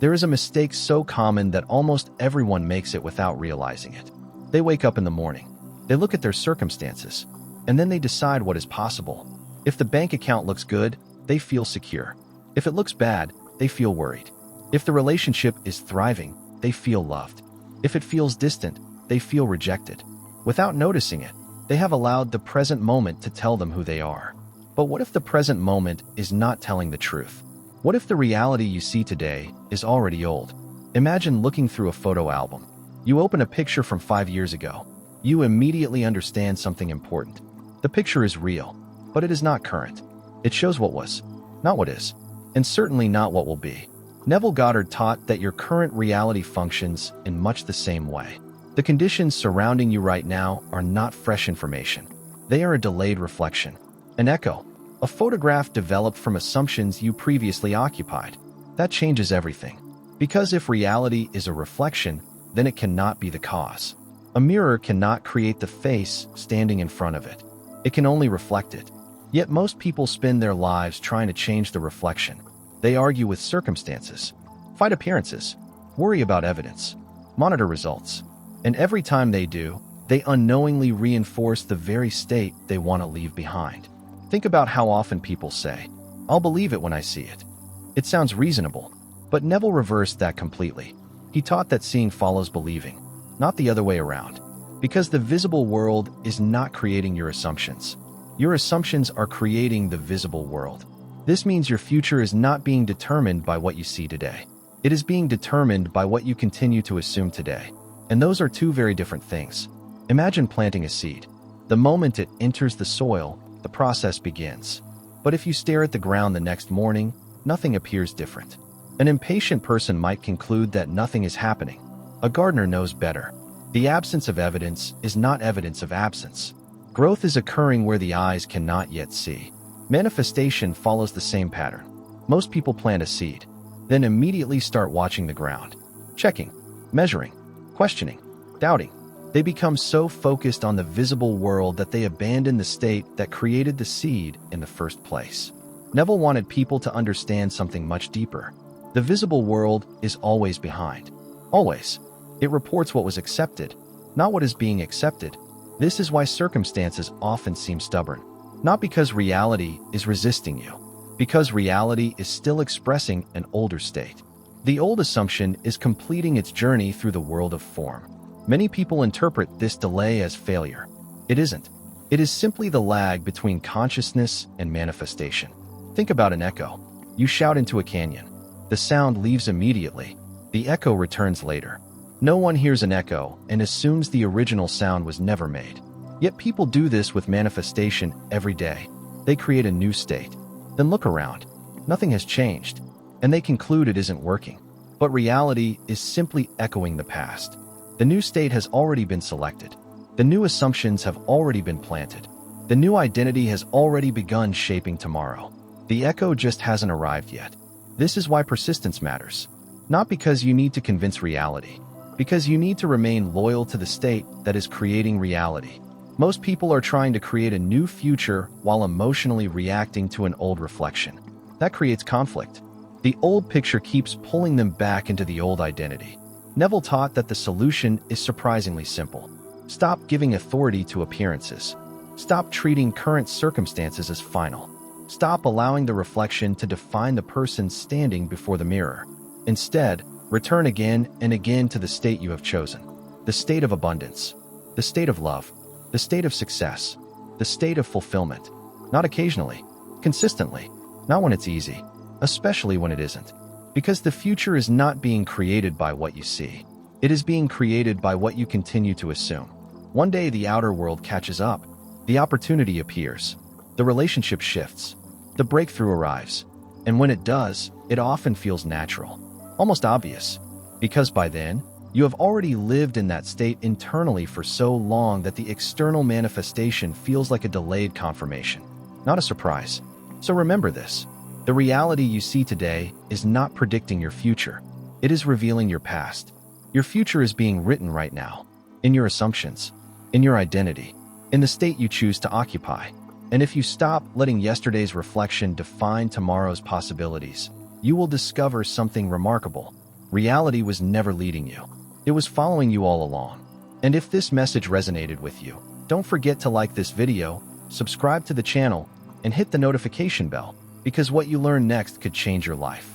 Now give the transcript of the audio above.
There is a mistake so common that almost everyone makes it without realizing it. They wake up in the morning, they look at their circumstances, and then they decide what is possible. If the bank account looks good, they feel secure. If it looks bad, they feel worried. If the relationship is thriving, they feel loved. If it feels distant, they feel rejected. Without noticing it, they have allowed the present moment to tell them who they are. But what if the present moment is not telling the truth? What if the reality you see today is already old? Imagine looking through a photo album. You open a picture from 5 years ago. You immediately understand something important. The picture is real, but it is not current. It shows what was, not what is, and certainly not what will be. Neville Goddard taught that your current reality functions in much the same way. The conditions surrounding you right now are not fresh information. They are a delayed reflection, an echo, a photograph developed from assumptions you previously occupied. That changes everything. Because if reality is a reflection, then it cannot be the cause. A mirror cannot create the face standing in front of it. It can only reflect it. Yet most people spend their lives trying to change the reflection. They argue with circumstances, fight appearances, worry about evidence, monitor results. And every time they do, they unknowingly reinforce the very state they want to leave behind. Think about how often people say, "I'll believe it when I see it." It sounds reasonable, but Neville reversed that completely. He taught that seeing follows believing, not the other way around. Because the visible world is not creating your assumptions. Your assumptions are creating the visible world. This means your future is not being determined by what you see today. It is being determined by what you continue to assume today. And those are two very different things. Imagine planting a seed. The moment it enters the soil, the process begins. But if you stare at the ground the next morning, nothing appears different. An impatient person might conclude that nothing is happening. A gardener knows better. The absence of evidence is not evidence of absence. Growth is occurring where the eyes cannot yet see. Manifestation follows the same pattern. Most people plant a seed, then immediately start watching the ground, checking, measuring, questioning, doubting. They become so focused on the visible world that they abandon the state that created the seed in the first place. Neville wanted people to understand something much deeper. The visible world is always behind. Always. It reports what was accepted, not what is being accepted. This is why circumstances often seem stubborn. Not because reality is resisting you, because reality is still expressing an older state. The old assumption is completing its journey through the world of form. Many people interpret this delay as failure. It isn't. It is simply the lag between consciousness and manifestation. Think about an echo. You shout into a canyon. The sound leaves immediately. The echo returns later. No one hears an echo and assumes the original sound was never made. Yet people do this with manifestation every day. They create a new state. Then look around. Nothing has changed. And they conclude it isn't working. But reality is simply echoing the past. The new state has already been selected. The new assumptions have already been planted. The new identity has already begun shaping tomorrow. The echo just hasn't arrived yet. This is why persistence matters. Not because you need to convince reality, because you need to remain loyal to the state that is creating reality. Most people are trying to create a new future while emotionally reacting to an old reflection. That creates conflict. The old picture keeps pulling them back into the old identity. Neville taught that the solution is surprisingly simple. Stop giving authority to appearances. Stop treating current circumstances as final. Stop allowing the reflection to define the person standing before the mirror. Instead, return again and again to the state you have chosen. The state of abundance. The state of love. The state of success. The state of fulfillment. Not occasionally. Consistently. Not when it's easy. Especially when it isn't. Because the future is not being created by what you see. It is being created by what you continue to assume. One day the outer world catches up. The opportunity appears. The relationship shifts. The breakthrough arrives. And when it does, it often feels natural. Almost obvious. Because by then, you have already lived in that state internally for so long that the external manifestation feels like a delayed confirmation. Not a surprise. So remember this. The reality you see today is not predicting your future. It is revealing your past. Your future is being written right now. In your assumptions. In your identity. In the state you choose to occupy. And if you stop letting yesterday's reflection define tomorrow's possibilities, you will discover something remarkable. Reality was never leading you. It was following you all along. And if this message resonated with you, don't forget to like this video, subscribe to the channel, and hit the notification bell, because what you learn next could change your life.